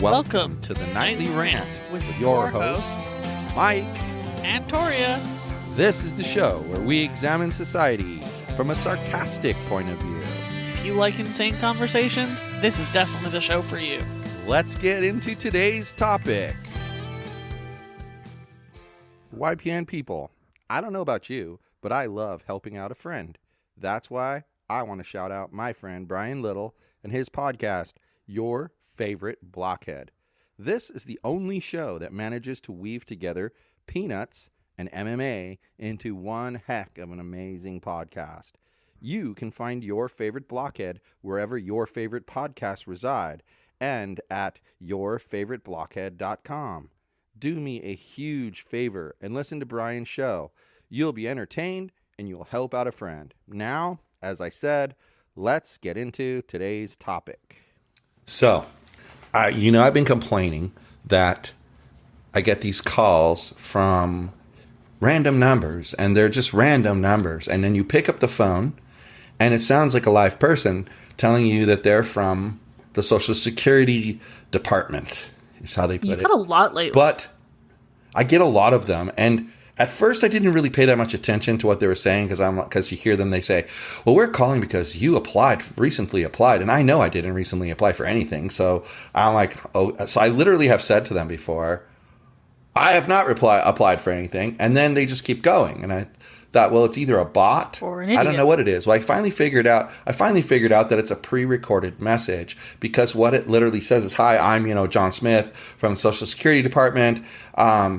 Welcome to the Nightly Rant with your hosts, Mike and Toria. This is the show where we examine society from a sarcastic point of view. If you like insane conversations, this is definitely the show for you. Let's get into today's topic. YPN people, I don't know about you, but I love helping out a friend. That's why I want to shout out my friend Brian Little and his podcast, Your Favorite Blockhead. This is the only show that manages to weave together peanuts and MMA into one heck of an amazing podcast. You can find Your Favorite Blockhead wherever your favorite podcasts reside and at yourfavoriteblockhead.com. Do me a huge favor and listen to Brian's show. You'll be entertained and you'll help out a friend. Now, as I said, let's get into today's topic. So, I've been complaining that I get these calls from random numbers, and they're just random numbers. And then you pick up the phone, and it sounds like a live person telling you that they're from the Social Security Department, is how they put it. You've had a lot lately. But I get a lot of them, and at first I didn't really pay that much attention to what they were saying because you hear them, they say, well, we're calling because you recently applied, and I know I didn't recently apply for anything. So I'm like, so I literally have said to them before, I have not applied for anything, and then they just keep going. And I thought, well, it's either a bot or an idiot. I don't know what it is. Well, I finally figured out that it's a pre-recorded message, because what it literally says is, hi, I'm John Smith from the Social Security Department.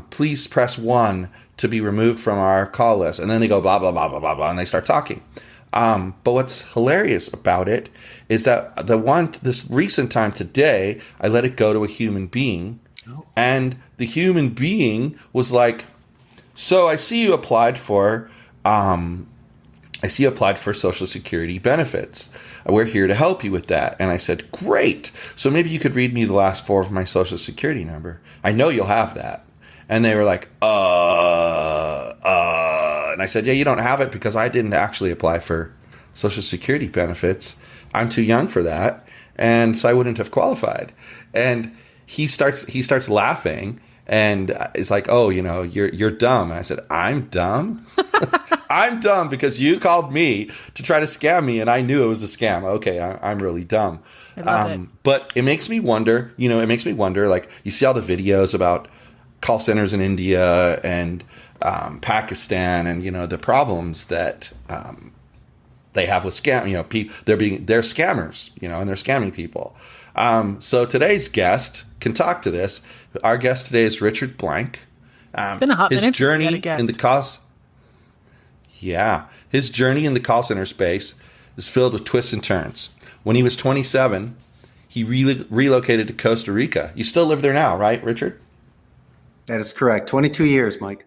Please press 1 to be removed from our call list. And then they go blah, blah, blah, blah, blah, blah, and they start talking. But what's hilarious about it is that this recent time today, I let it go to a human being. And the human being was like, so I see you applied for Social Security benefits. We're here to help you with that. And I said, great. So maybe you could read me the last 4 of my Social Security number. I know you'll have that. And they were like, and I said, yeah, you don't have it because I didn't actually apply for Social Security benefits. I'm too young for that. And so I wouldn't have qualified. And he starts laughing and it's like, oh, you're dumb. And I said, I'm dumb? I'm dumb because you called me to try to scam me and I knew it was a scam. Okay, I'm really dumb. I love it. But it makes me wonder, like, you see all the videos about call centers in India and Pakistan, and the problems that they have with scam. They're scammers, and they're scamming people. So today's guest can talk to this. Our guest today is Richard Blank. Been a hot minute since we had a guest. His journey in the call center space is filled with twists and turns. When he was 27, he relocated to Costa Rica. You still live there now, right, Richard? That is correct. 22 years, Mike.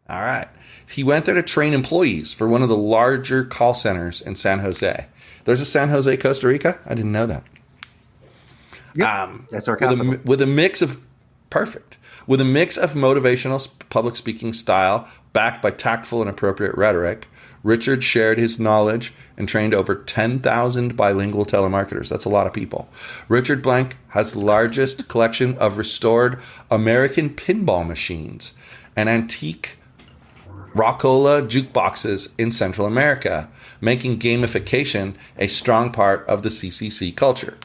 All right. He went there to train employees for one of the larger call centers in San Jose. There's a San Jose, Costa Rica? I didn't know that. Yeah, that's our capital. With a mix of motivational public speaking style backed by tactful and appropriate rhetoric, Richard shared his knowledge and trained over 10,000 bilingual telemarketers. That's a lot of people. Richard Blank has the largest collection of restored American pinball machines and antique Rockola jukeboxes in Central America, making gamification a strong part of the CCC culture.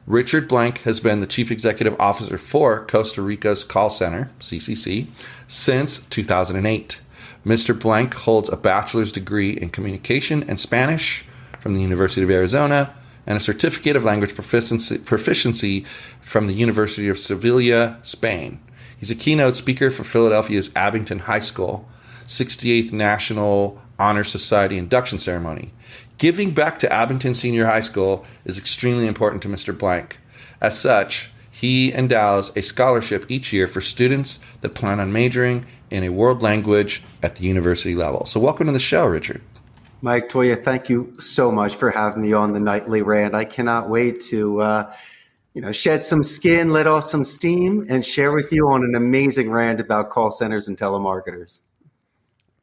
Richard Blank has been the Chief Executive Officer for Costa Rica's call center, CCC, since 2008. Mr. Blank holds a bachelor's degree in communication and Spanish from the University of Arizona and a certificate of language proficiency from the University of Sevilla, Spain. He's a keynote speaker for Philadelphia's Abington High School 68th National Honor Society induction ceremony. Giving back to Abington Senior High School is extremely important to Mr. Blank. As such, he endows a scholarship each year for students that plan on majoring in a world language at the university level. So welcome to the show, Richard. Mike, Toya, thank you so much for having me on the Nightly Rant. I cannot wait to shed some skin, let off some steam, and share with you on an amazing rant about call centers and telemarketers.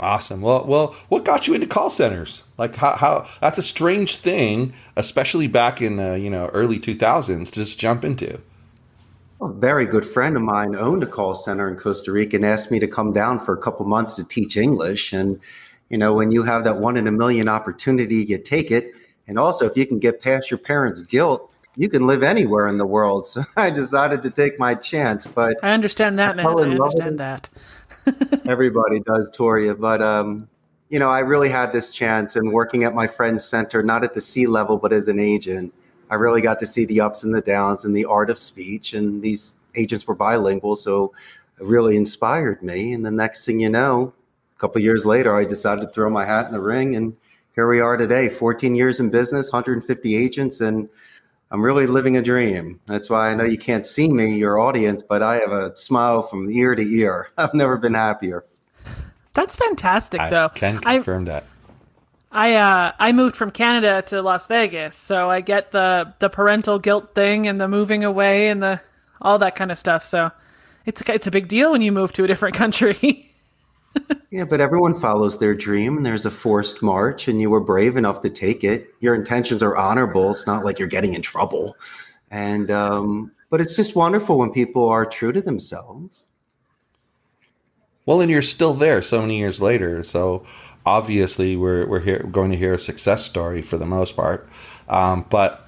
Awesome. Well, what got you into call centers? Like how that's a strange thing, especially back in early 2000s to just jump into. A very good friend of mine owned a call center in Costa Rica and asked me to come down for a couple months to teach English. And, when you have that 1 in a million opportunity, you take it. And also, if you can get past your parents' guilt, you can live anywhere in the world. So I decided to take my chance. But I understand that, man. fell I in love with understand it. that. Everybody does, Toria. But, I really had this chance, and working at my friend's center, not at the C level, but as an agent, I really got to see the ups and the downs and the art of speech. And these agents were bilingual, so it really inspired me. And the next thing you know, a couple of years later, I decided to throw my hat in the ring, and here we are today, 14 years in business, 150 agents, and I'm really living a dream. That's why I know you can't see me, your audience, but I have a smile from ear to ear. I've never been happier. That's fantastic, I though. can confirm that. I moved from Canada to Las Vegas, so I get the parental guilt thing and the moving away and the all that kind of stuff. So it's a big deal when you move to a different country. Yeah, but everyone follows their dream, and there's a forced march, and you were brave enough to take it. Your intentions are honorable. It's not like you're getting in trouble. And but it's just wonderful when people are true to themselves. Well, and you're still there so many years later. So obviously, we're going to hear a success story for the most part. But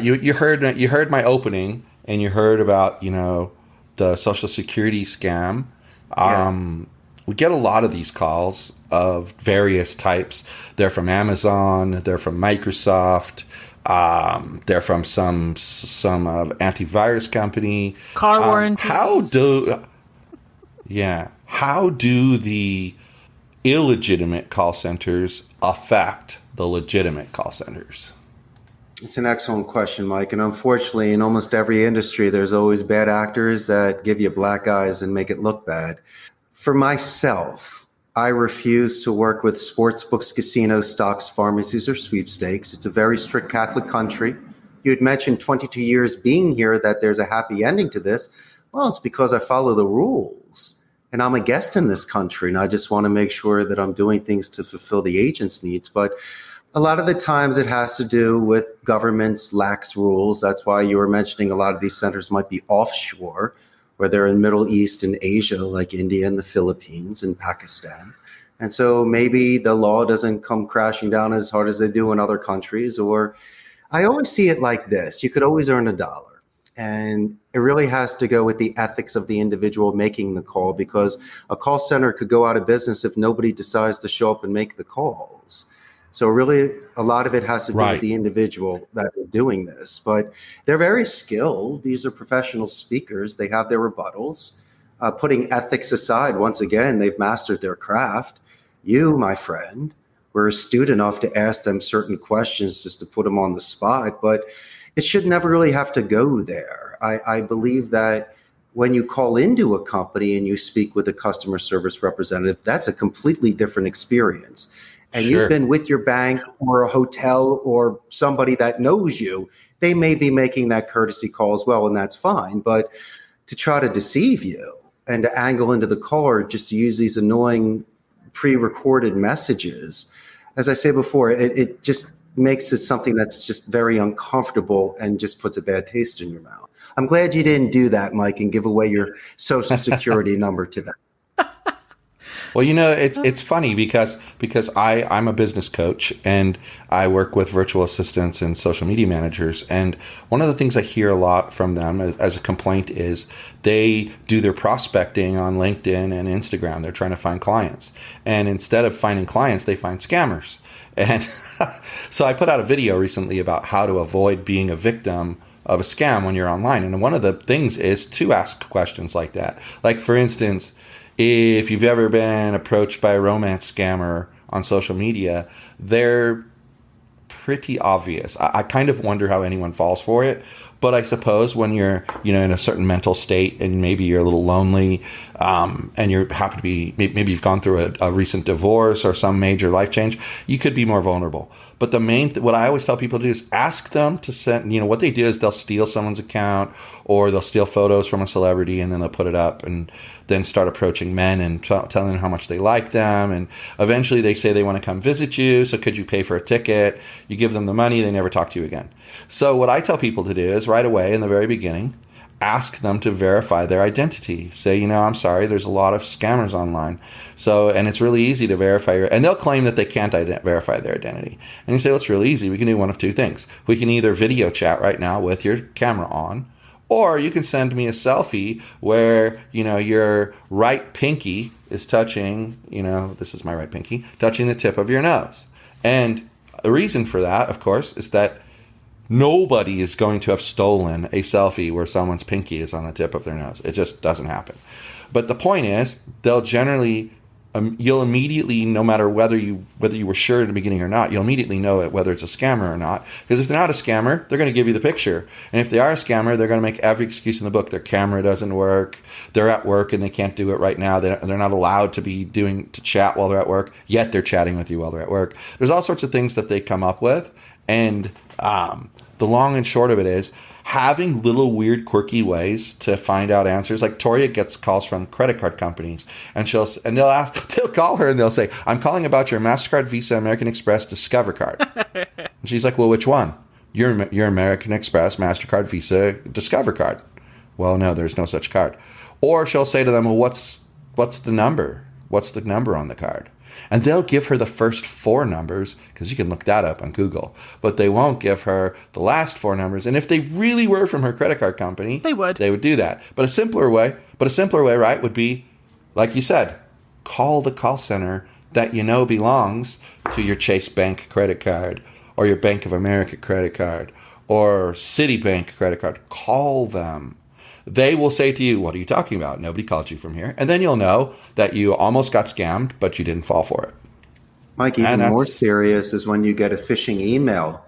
you heard my opening, and you heard about the Social Security scam. Yes. We get a lot of these calls of various types. They're from Amazon. They're from Microsoft. They're from some antivirus company. Car warranty. How do the illegitimate call centers affect the legitimate call centers? It's an excellent question, Mike. And unfortunately, in almost every industry, there's always bad actors that give you black eyes and make it look bad. For myself, I refuse to work with sports books, casinos, stocks, pharmacies, or sweepstakes. It's a very strict Catholic country. You had mentioned 22 years being here that there's a happy ending to this. Well, it's because I follow the rules. And I'm a guest in this country, and I just want to make sure that I'm doing things to fulfill the agent's needs. But a lot of the times it has to do with governments lax rules. That's why you were mentioning a lot of these centers might be offshore, where they're in Middle East and Asia, like India and the Philippines and Pakistan. And so maybe the law doesn't come crashing down as hard as they do in other countries. Or I always see it like this. You could always earn $1. And it really has to go with the ethics of the individual making the call, because a call center could go out of business if nobody decides to show up and make the calls. So really, a lot of it has to do with the individual that is doing this. But they're very skilled. These are professional speakers. They have their rebuttals. Putting ethics aside, once again, they've mastered their craft. You, my friend, were astute enough to ask them certain questions just to put them on the spot. But it should never really have to go there. I believe that when you call into a company and you speak with a customer service representative, that's a completely different experience. And you've been with your bank or a hotel or somebody that knows you, they may be making that courtesy call as well, and that's fine. But to try to deceive you and to angle into the call or just to use these annoying pre-recorded messages, as I say before, it just makes it something that's just very uncomfortable and just puts a bad taste in your mouth. I'm glad you didn't do that, Mike, and give away your social security number to them. Well, it's funny because I'm a business coach and I work with virtual assistants and social media managers. And one of the things I hear a lot from them as a complaint is they do their prospecting on LinkedIn and Instagram. They're trying to find clients. And instead of finding clients, they find scammers. And so I put out a video recently about how to avoid being a victim of a scam when you're online. And one of the things is to ask questions like that. Like, for instance, if you've ever been approached by a romance scammer on social media, they're pretty obvious. I kind of wonder how anyone falls for it. But I suppose when you're, in a certain mental state and maybe you're a little lonely, and you're happy to be, maybe you've gone through a recent divorce or some major life change, you could be more vulnerable. But what I always tell people to do is ask them to send, what they do is they'll steal someone's account or they'll steal photos from a celebrity and then they'll put it up and then start approaching men and telling them how much they like them. And eventually they say they want to come visit you. So could you pay for a ticket? You give them the money. They never talk to you again. So what I tell people to do is right away in the very beginning, ask them to verify their identity. Say, I'm sorry, there's a lot of scammers online. So, and it's really easy to verify and they'll claim that they can't verify their identity. And you say, well, it's really easy. We can do one of two things. We can either video chat right now with your camera on, or you can send me a selfie where, your right pinky is touching, this is my right pinky, touching the tip of your nose. And the reason for that, of course, is that nobody is going to have stolen a selfie where someone's pinky is on the tip of their nose. It just doesn't happen. But the point is, they'll generally, you'll immediately, no matter whether you were sure in the beginning or not, you'll immediately know whether it's a scammer or not. Because if they're not a scammer, they're going to give you the picture. And if they are a scammer, they're going to make every excuse in the book. Their camera doesn't work. They're at work and they can't do it right now. They're not allowed to chat while they're at work. Yet they're chatting with you while they're at work. There's all sorts of things that they come up with. And the long and short of it is having little weird quirky ways to find out answers. Like Toria gets calls from credit card companies and they'll call her and they'll say, I'm calling about your MasterCard, Visa, American Express, Discover card. And she's like, well, which one? Your American Express, MasterCard, Visa, Discover card. Well, no, there's no such card. Or she'll say to them, well, what's the number? What's the number on the card? And they'll give her the first 4 numbers, because you can look that up on Google, but they won't give her the last 4 numbers. And if they really were from her credit card company, they would do that. But a simpler way, right, would be, like you said, call the call center that belongs to your Chase Bank credit card or your Bank of America credit card or Citibank credit card. Call them. They will say to you, what are you talking about? Nobody called you from here. And then you'll know that you almost got scammed, but you didn't fall for it. Mike, even more serious is when you get a phishing email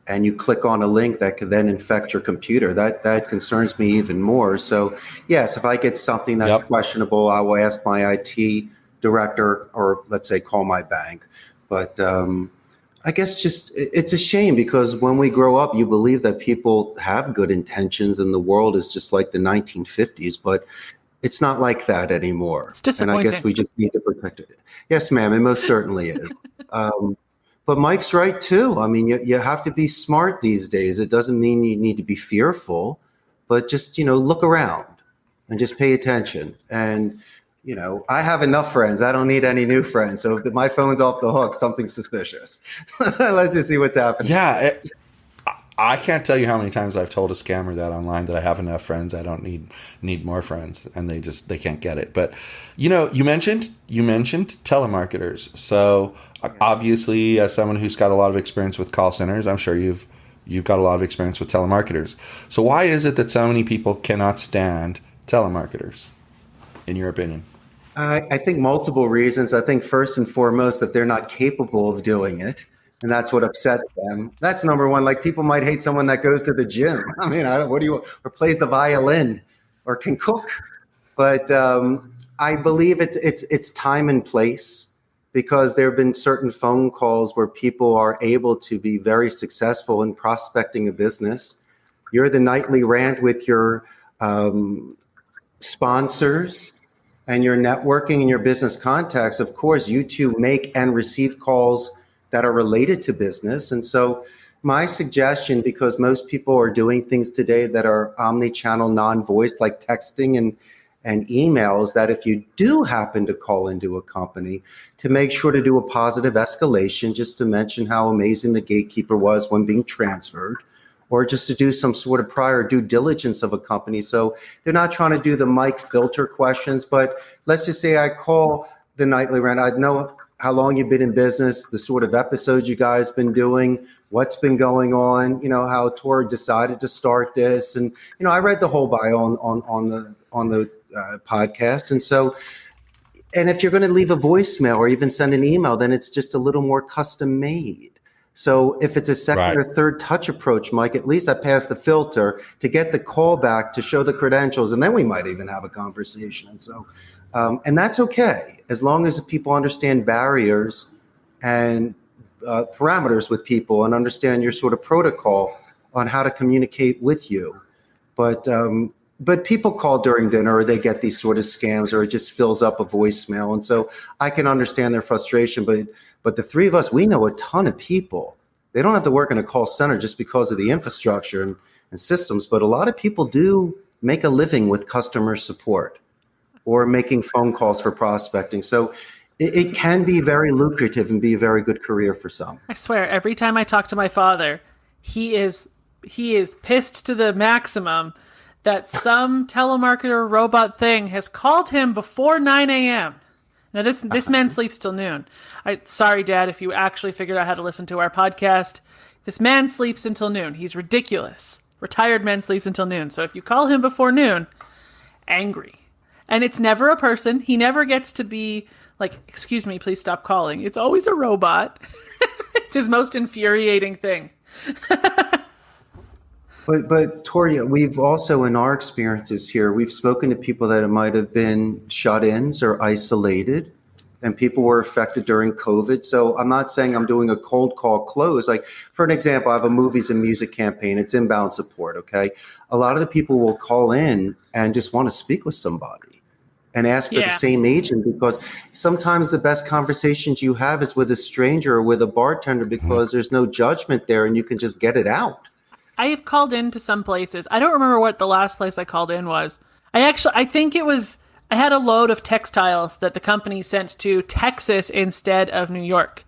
and you click on a link that could then infect your computer. That concerns me even more. So, yes, if I get something that's questionable, I will ask my IT director or, let's say, call my bank. But I guess it's a shame because when we grow up, you believe that people have good intentions and the world is just like the 1950s, but it's not like that anymore. It's disappointing. And I guess we just need to protect it. Yes, ma'am, it most certainly is. But Mike's right, too. I mean, you have to be smart these days. It doesn't mean you need to be fearful, but just, look around and just pay attention. And I have enough friends. I don't need any new friends. So if my phone's off the hook, something's suspicious. Let's just see what's happening. Yeah. I can't tell you how many times I've told a scammer that online that I have enough friends. I don't need more friends, and they can't get it. But, you mentioned telemarketers. So obviously, as someone who's got a lot of experience with call centers, I'm sure you've got a lot of experience with telemarketers. So why is it that so many people cannot stand telemarketers, in your opinion? I think multiple reasons. I think first and foremost that they're not capable of doing it. And that's what upsets them. That's number one. Like people might hate someone that goes to the gym. I mean, or plays the violin or can cook. But I believe it's time and place because there have been certain phone calls where people are able to be very successful in prospecting a business. You're the Nightly Rant with your sponsors and your networking and your business contacts. Of course, you two make and receive calls that are related to business. And so my suggestion, because most people are doing things today that are omni-channel, non-voice, like texting and emails, that if you do happen to call into a company, to make sure to do a positive escalation, just to mention how amazing the gatekeeper was when being transferred, or just to do some sort of prior due diligence of a company. So they're not trying to do the mic filter questions, but let's just say I call the Nightly Rant. I'd know how long you've been in business, the sort of episodes you guys been doing, what's been going on, how Tor decided to start this. And, I read the whole bio on the podcast. And so, and if you're going to leave a voicemail or even send an email, then it's just a little more custom made. So if it's a second or third touch approach, Mike, at least I pass the filter to get the call back to show the credentials, and then we might even have a conversation. And so, and that's okay, as long as people understand barriers and parameters with people and understand your sort of protocol on how to communicate with you. But people call during dinner or they get these sort of scams or it just fills up a voicemail. And so I can understand their frustration, but the three of us, we know a ton of people. They don't have to work in a call center just because of the infrastructure and systems, but a lot of people do make a living with customer support or making phone calls for prospecting. So it can be very lucrative and be a very good career for some. I swear, every time I talk to my father, he is pissed to the maximum that some telemarketer robot thing has called him before 9 a.m. Now, this man sleeps till noon. Sorry, Dad, if you actually figured out how to listen to our podcast. This man sleeps until noon. He's ridiculous. Retired man sleeps until noon. So if you call him before noon, angry. And it's never a person. He never gets to be like, excuse me, please stop calling. It's always a robot. It's his most infuriating thing. But Toria, we've also, in our experiences here, we've spoken to people that might have been shut-ins or isolated, and people were affected during COVID. So I'm not saying I'm doing a cold call close. Like, for an example, I have a movies and music campaign. It's inbound support, okay? A lot of the people will call in and just want to speak with somebody and ask for the same agent, because sometimes the best conversations you have is with a stranger or with a bartender, because there's no judgment there and you can just get it out. I have called into some places. I don't remember what the last place I called in was. I think it was, I had a load of textiles that the company sent to Texas instead of New York.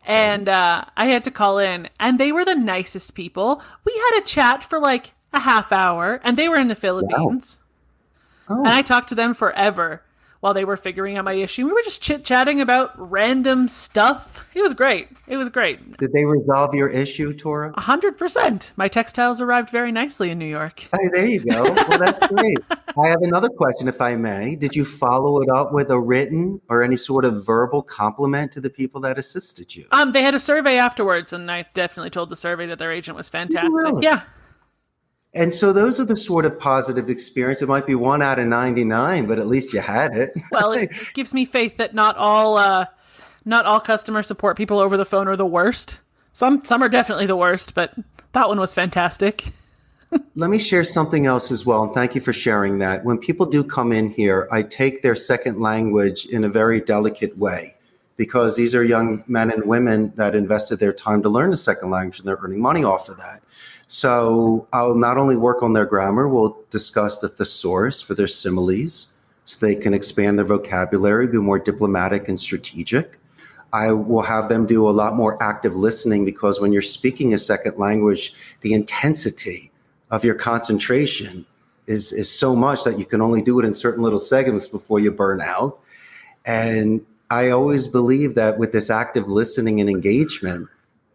And I had to call in, and they were the nicest people. We had a chat for like a half hour, and they were in the Philippines. Wow. Oh. And I talked to them forever while they were figuring out my issue. We were just chit-chatting about random stuff. It was great. It was great. Did they resolve your issue, Tora? 100%. My textiles arrived very nicely in New York. Hey, there you go. Well, that's great. I have another question, if I may. Did you follow it up with a written or any sort of verbal compliment to the people that assisted you? They had a survey afterwards, and I definitely told the survey that their agent was fantastic. Really? Yeah. And so those are the sort of positive experience. It might be 1 out of 99, but at least you had it. Well, it gives me faith that not all customer support people over the phone are the worst. Some are definitely the worst, but that one was fantastic. Let me share something else as well, and thank you for sharing that. When people do come in here, I take their second language in a very delicate way, because these are young men and women that invested their time to learn a second language, and they're earning money off of that. So I'll not only work on their grammar, we'll discuss the thesaurus for their similes so they can expand their vocabulary, be more diplomatic and strategic. I will have them do a lot more active listening, because when you're speaking a second language, the intensity of your concentration is so much that you can only do it in certain little segments before you burn out. And I always believe that with this active listening and engagement,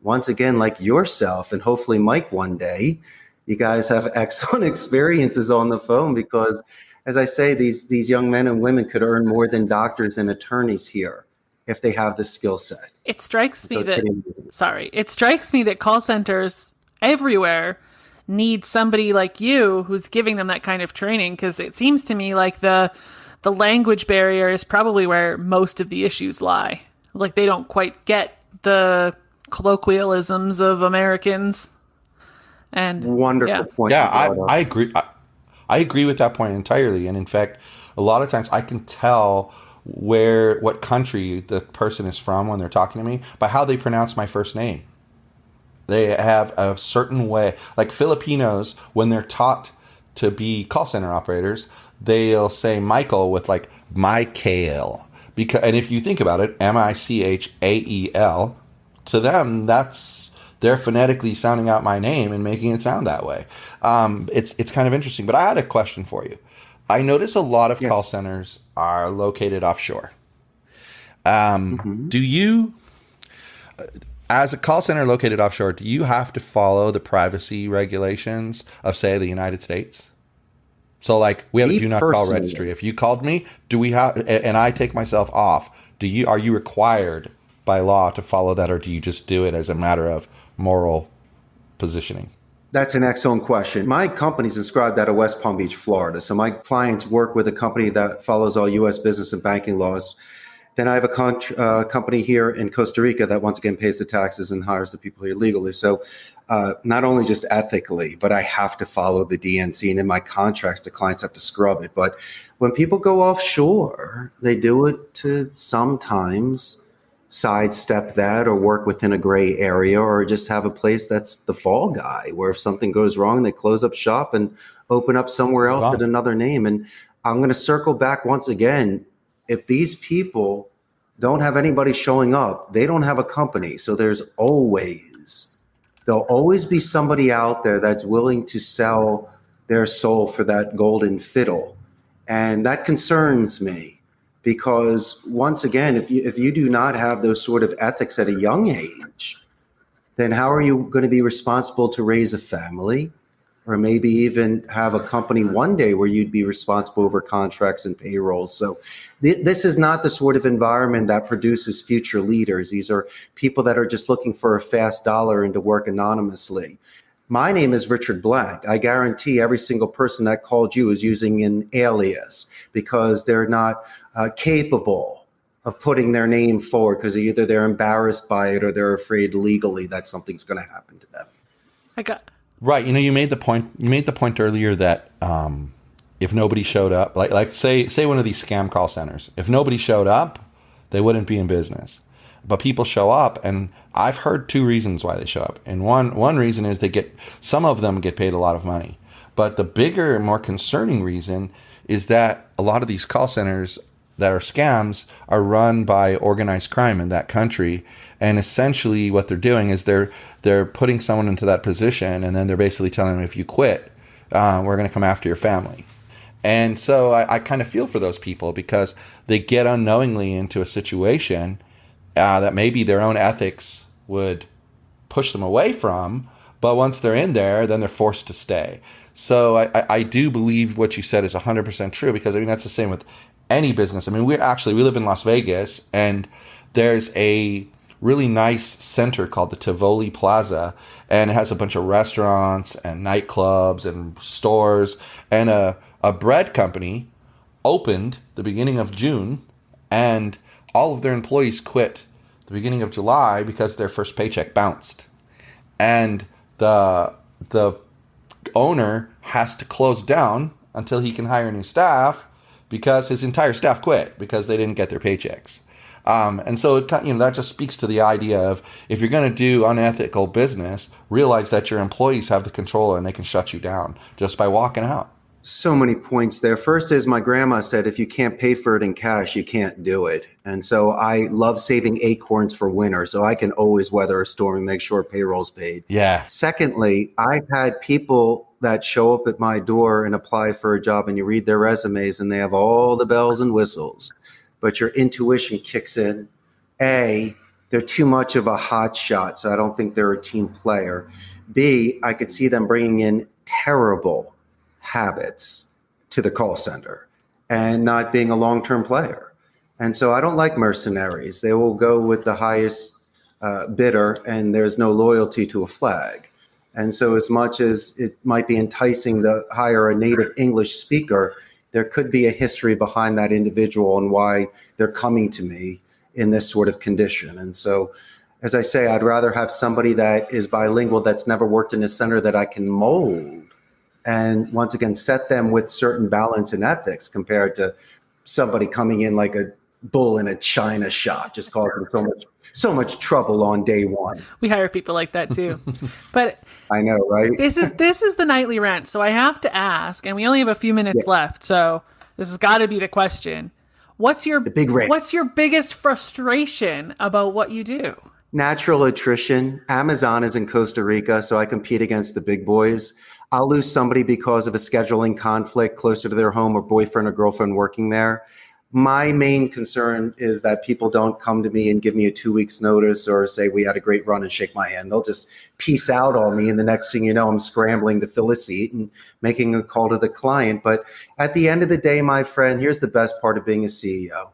once again, like yourself and hopefully Mike one day, you guys have excellent experiences on the phone, because, as I say, these young men and women could earn more than doctors and attorneys here if they have the skill set. It strikes me that call centers everywhere need somebody like you who's giving them that kind of training, because it seems to me like the language barrier is probably where most of the issues lie. Like, they don't quite get the colloquialisms of Americans. And wonderful point. Yeah, I agree. I agree with that point entirely. And in fact, a lot of times I can tell what country the person is from when they're talking to me by how they pronounce my first name. They have a certain way, like Filipinos, when they're taught to be call center operators, they'll say Michael with like Michael. And if you think about it, Michael, to them, they're phonetically sounding out my name and making it sound that way. It's kind of interesting. But I had a question for you. I notice a lot of call centers are located offshore. Do you, as a call center located offshore, do you have to follow the privacy regulations of, say, the United States? So, like, we have a do not call registry. If you called me, and I take myself off, are you required by law to follow that, or do you just do it as a matter of moral positioning? That's an excellent question. My company's inscribed out of West Palm Beach, Florida. So my clients work with a company that follows all U.S. business and banking laws. Then I have a company here in Costa Rica that once again pays the taxes and hires the people here legally. So not only just ethically, but I have to follow the DNC, and in my contracts, the clients have to scrub it. But when people go offshore, they do it to sometimes sidestep that or work within a gray area, or just have a place that's the fall guy, where if something goes wrong, they close up shop and open up somewhere else at another name. And I'm going to circle back once again. If these people don't have anybody showing up, they don't have a company. So there'll always be somebody out there that's willing to sell their soul for that golden fiddle. And that concerns me, because once again, if you do not have those sort of ethics at a young age, then how are you going to be responsible to raise a family, or maybe even have a company one day where you'd be responsible over contracts and payrolls? So this is not the sort of environment that produces future leaders. These are people that are just looking for a fast dollar and to work anonymously. My name is Richard Blank. I guarantee every single person that called you is using an alias because they're not capable of putting their name forward, because either they're embarrassed by it or they're afraid legally that something's going to happen to them. Right. You made the point earlier that if nobody showed up, like say one of these scam call centers, if nobody showed up, they wouldn't be in business. But people show up, and I've heard two reasons why they show up. And one reason is some of them get paid a lot of money. But the bigger, more concerning reason is that a lot of these call centers that are scams are run by organized crime in that country. And essentially what they're doing is they're putting someone into that position, and then they're basically telling them, if you quit, we're going to come after your family. And so I kind of feel for those people, because they get unknowingly into a situation that maybe their own ethics would push them away from, but once they're in there, then they're forced to stay. So I do believe what you said is 100% true, because that's the same with any business. We live in Las Vegas, and there's a really nice center called the Tivoli Plaza, and it has a bunch of restaurants and nightclubs and stores, and a bread company opened the beginning of June, and all of their employees quit the beginning of July because their first paycheck bounced. And the owner has to close down until he can hire new staff, because his entire staff quit because they didn't get their paychecks. And so that just speaks to the idea of, if you're going to do unethical business, realize that your employees have the control and they can shut you down just by walking out. So many points there. First is, my grandma said, if you can't pay for it in cash, you can't do it. And so I love saving acorns for winter, so I can always weather a storm and make sure payroll's paid. Yeah. Secondly, I've had people that show up at my door and apply for a job, and you read their resumes and they have all the bells and whistles, but your intuition kicks in. A, they're too much of a hot shot, so I don't think they're a team player. B, I could see them bringing in terrible habits to the call center and not being a long-term player. And so I don't like mercenaries. They will go with the highest bidder, and there's no loyalty to a flag. And so as much as it might be enticing to hire a native English speaker, there could be a history behind that individual and why they're coming to me in this sort of condition. And so, as I say, I'd rather have somebody that is bilingual, that's never worked in a center, that I can mold and once again set them with certain balance and ethics, compared to somebody coming in like a bull in a china shop, just causing so much trouble on day one. We hire people like that too. But I know, right? This is the Nightly Rant, so I have to ask, and we only have a few minutes left, so this has got to be the question. What's your biggest frustration about what you do? Natural attrition. Amazon is in Costa Rica, so I compete against the big boys. I'll lose somebody because of a scheduling conflict closer to their home, or boyfriend or girlfriend working there. My main concern is that people don't come to me and give me a 2 weeks notice, or say we had a great run and shake my hand. They'll just peace out on me, and the next thing you know, I'm scrambling to fill a seat and making a call to the client. But at the end of the day, my friend, here's the best part of being a CEO.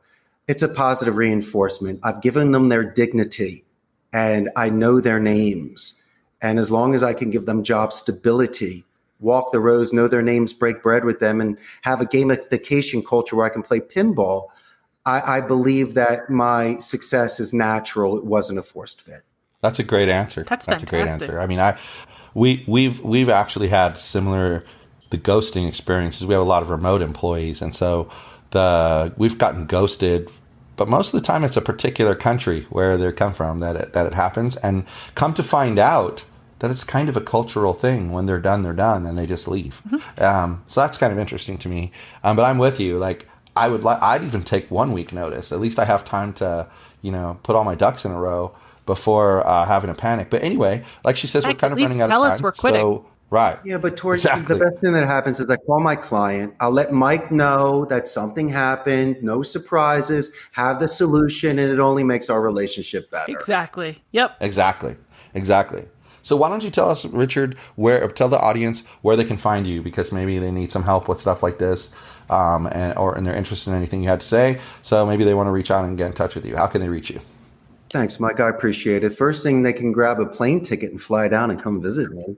It's a positive reinforcement. I've given them their dignity, and I know their names. And as long as I can give them job stability, walk the rows, know their names, break bread with them, and have a gamification culture where I can play pinball, I believe that my success is natural. It wasn't a forced fit. That's a great answer. That's a great answer. I mean, we've actually had the ghosting experiences. We have a lot of remote employees, and so we've gotten ghosted But most of the time, it's a particular country where they come from that it happens. And come to find out that it's kind of a cultural thing. When they're done, and they just leave. So that's kind of interesting to me. But I'm with you. Like, I'd even take 1 week notice. At least I have time to, put all my ducks in a row before having a panic. But anyway, like she says, we're kind of running out of time. Tell us we're quitting. So, right. Yeah, but the best thing that happens is I call my client. I'll let Mike know that something happened, no surprises, have the solution, and it only makes our relationship better. Exactly. Yep. Exactly. So why don't you tell us, Richard, tell the audience where they can find you, because maybe they need some help with stuff like this, and they're interested in anything you had to say. So maybe they want to reach out and get in touch with you. How can they reach you? Thanks, Mike. I appreciate it. First thing, they can grab a plane ticket and fly down and come visit me.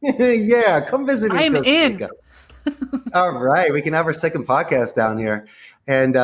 Yeah, come visit me. I'm in. All right. We can have our second podcast down here. And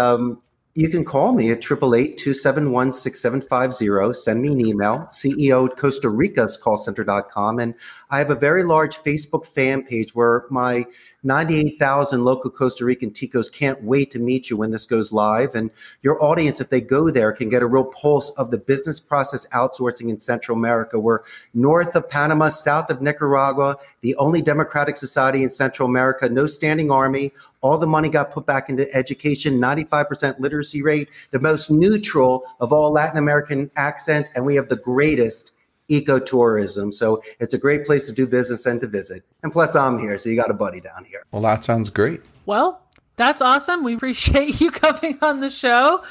you can call me at 888-271-6750. Send me an email, CEO at Costa Rica's callcenter.com. And I have a very large Facebook fan page where my 98,000 local Costa Rican ticos can't wait to meet you when this goes live. And your audience, if they go there, can get a real pulse of the business process outsourcing in Central America. We're north of Panama, south of Nicaragua, the only democratic society in Central America, no standing army. All the money got put back into education, 95% literacy rate, the most neutral of all Latin American accents, and we have the greatest ecotourism. So it's a great place to do business and to visit. And plus, I'm here, so you got a buddy down here. Well, that sounds great. Well, that's awesome. We appreciate you coming on the show.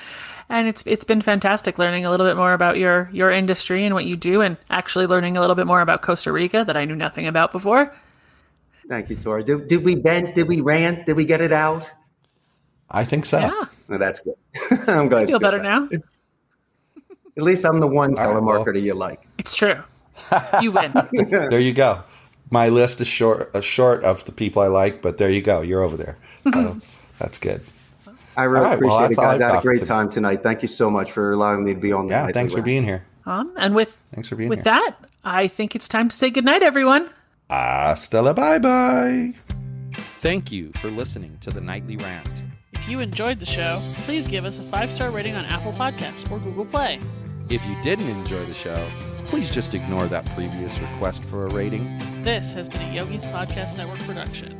And it's been fantastic learning a little bit more about your industry and what you do, and actually learning a little bit more about Costa Rica that I knew nothing about before. Thank you, Tori. Did we vent? Did we rant? Did we get it out? I think so. Yeah. Well, that's good. I'm glad. I feel better now. At least I'm the one telemarketer you like. It's true. You win. There you go. My list is short of the people I like, but there you go. You're over there. So that's good. I really appreciate it, guys. I had a great time tonight. Thank you so much for allowing me to be on the Yeah, thanks for being here. And thanks for being with here. that, I think it's time to say goodnight, everyone. Hasta la bye-bye. Thank you for listening to the Nightly Rant. If you enjoyed the show, please give us a 5-star rating on Apple Podcasts or Google Play. If you didn't enjoy the show, please just ignore that previous request for a rating. This has been a Yogi's Podcast Network production.